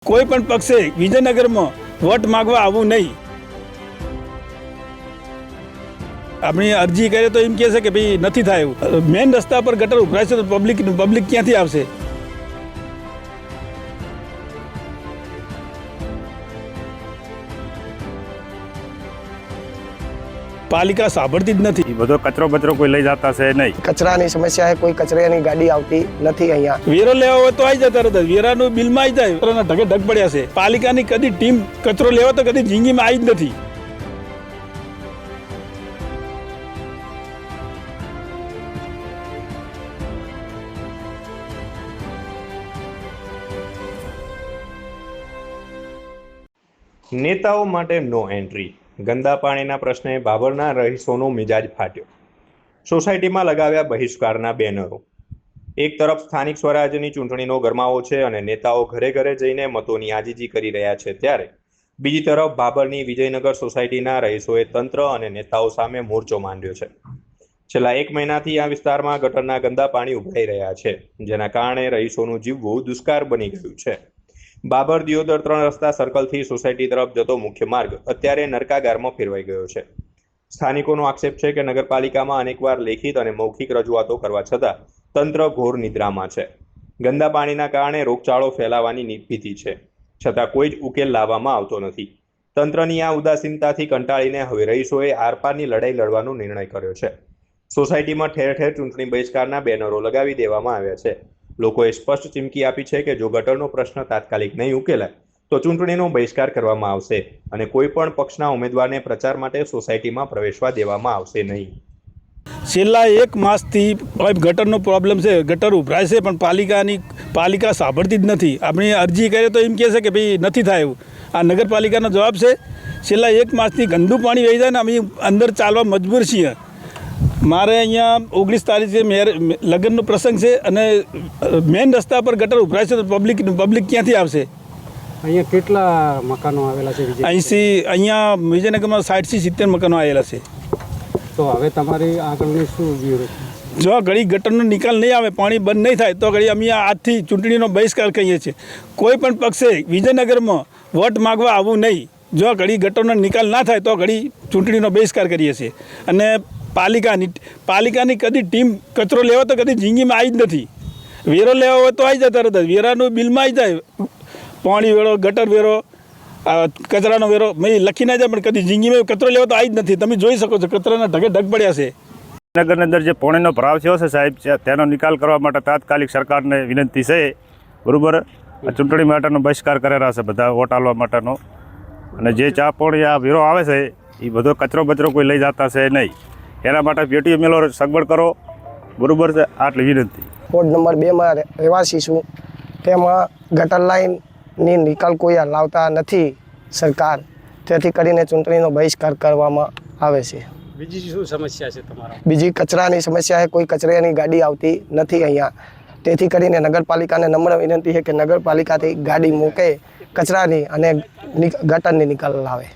કોઈ પણ પક્ષે વિજયનગરમાં વોટ માંગવા આવવું નહીં। આપણી અરજી કરે તો એમ કહે છે કે ભાઈ નથી થાય એવું। મેન રસ્તા પર ગટર ઉભરાશે તો પબ્લિક ક્યાંથી આવશે? પાલિકા સાંભળતી જ નથી। બધો કચરો કોઈ લઈ જતા છે નહીં। કચરાની સમસ્યા છે, કોઈ કચરાની ગાડી આવતી નથી અહીંયા। વેરો લેવા હોય તો આવી જાય, તરત જ વેરાનું બિલમાં આવી જાય। વેરાના ઢગે ઢગ પડ્યા છે। પાલિકાની કદી ટીમ કચરો લેવા તો કદી જિંદગીમાં આવી જ નથી। નેતાઓ માટે નો એન્ટ્રી। ગંદા પાણીના પ્રશ્ને બાબરના રહીશોનો મિજાજ ફાટ્યો। સોસાયટીમાં લગાવ્યા બહિષ્કારના બેનરો। એક તરફ સ્થાનિક સ્વરાજ્યની ચૂંટણીનો ગરમાવો છે અને નેતાઓ ઘરે ઘરે જઈને મતોની આજીજી કરી રહ્યા છે, ત્યારે બીજી તરફ બાબરની વિજયનગર સોસાયટીના રહીશોએ તંત્ર અને નેતાઓ સામે મોરચો માંડ્યો છે। છેલ્લા 1 મહિનાથી આ વિસ્તારમાં ગટરના ગંદા પાણી ઉભરાઈ રહ્યા છે, જેના કારણે રહીશોનું જીવવું દુષ્કાર બની ગયું છે। બાબર દિયોદર 3 રસ્તા સર્કલથી સોસાયટી તરફ જતો મુખ્ય માર્ગ અત્યારે નરકાગારમાં ફેરવાઈ ગયો છે। સ્થાનિકોનો આક્ષેપ છે કે નગરપાલિકામાં અનેકવાર લેખિત અને મૌખિક રજૂઆતો કરવા છતાં તંત્ર ઘોર નિદ્રામાં છે। ગંદા પાણીના કારણે રોગચાળો ફેલાવાની ભીતિ છે, છતાં કોઈ જ ઉકેલ લાવવામાં આવતો નથી। તંત્રની આ ઉદાસીનતાથી કંટાળીને હવે રહીશોએ આરપારની લડાઈ લડવાનો નિર્ણય કર્યો છે। સોસાયટીમાં ઠેર ઠેર ચૂંટણી બહિષ્કારના બેનરો લગાવી દેવામાં આવ્યા છે। લોકોએ સ્પષ્ટ ચીમકી આપી છે કે જો ગટરનો પ્રશ્ન તાત્કાલિક નહીં ઉકેલાય તો ચૂંટણીનો બહિષ્કાર કરવામાં આવશે અને કોઈ પણ પક્ષના ઉમેદવારને પ્રચાર માટે સોસાયટીમાં પ્રવેશવા દેવામાં આવશે નહીં। છેલ્લા 1 માસથી ગટરનો પ્રોબ્લેમ છે। ગટર ઉભરાય છે પણ પાલિકા સાંભળતી જ નથી। આપણી અરજી કરે તો એમ કહે છે કે ભાઈ નથી થાય એવું। આ નગરપાલિકાનો જવાબ છે। છેલ્લા 1 માસથી ગંદુ પાણી વહી જાય ને અમે અંદર ચાલવા મજબૂર છીએ। મારે અહીંયા 19 તારીખે લગ્નનો પ્રસંગ છે અને મેન રસ્તા પર ગટર ઉભરાય છે તો પબ્લિક ક્યાંથી આવશે? અહીંયા કેટલા મકાનો આવેલા છે? અહીંયા વિજયનગરમાં 60 થી 70 મકાનો આવેલા છે। તો હવે તમારી આગળની શું વ્યૂહ? જો ઘડી ગટરનો નિકાલ નહીં આવે, પાણી બંધ નહીં થાય તો ઘડી અમે આજથી ચૂંટણીનો બહિષ્કાર કહીએ છીએ। કોઈ પણ પક્ષે વિજયનગરમાં વોટ માંગવા આવવું નહીં। જો ઘડી ગટરનો નિકાલ ના થાય તો ઘડી ચૂંટણીનો બહિષ્કાર કરીએ છીએ। અને પાલિકાની કદી ટીમ કચરો લેવા તો કદી જિંદગીમાં આવી જ નથી। વેરો લેવા હોય તો આવી જાય, તરત જ વેરાનું બિલમાં આવી જાય। પાણી વેરો, ગટર વેરો, કચરાનો વેરો લખી ના જાય, પણ કદી જિંદગીમાં કચરો લેવા તો આવી જ નથી। તમે જોઈ શકો છો કચરાના ઢગે ઢગ પડ્યા છે। નગરની અંદર જે પાણીનો ભરાવ થયો છે સાહેબ, તેનો નિકાલ કરવા માટે તાત્કાલિક સરકારને વિનંતી છે, બરાબર। આ ચૂંટણી માટેનો બહિષ્કાર કરેલા છે બધા વોટ આલવા માટેનો। અને જે ચા પાણી આ વેરો આવે છે એ બધો કચરો કોઈ લઈ જતા છે નહીં। એના માટે પેટીઓ મેલો સગવડ કરો, બરાબર છે, આટલી વિનંતી। વોર્ડ નંબર 2માં રહેવાસી છું। તેમાં ગટર લાઇનની નિકાલ કોઈ લાવતા નથી સરકાર, તેથી કરીને ચૂંટણીનો બહિષ્કાર કરવામાં આવે છે। બીજી શું સમસ્યા છે તમારા? બીજી કચરાની સમસ્યા છે, કોઈ કચરાની ગાડી આવતી નથી અહીંયા, તેથી કરીને નગરપાલિકાને નમ્ર વિનંતી છે કે નગરપાલિકાથી ગાડી મૂકે કચરાની અને ગટરની નિકાલ લાવે।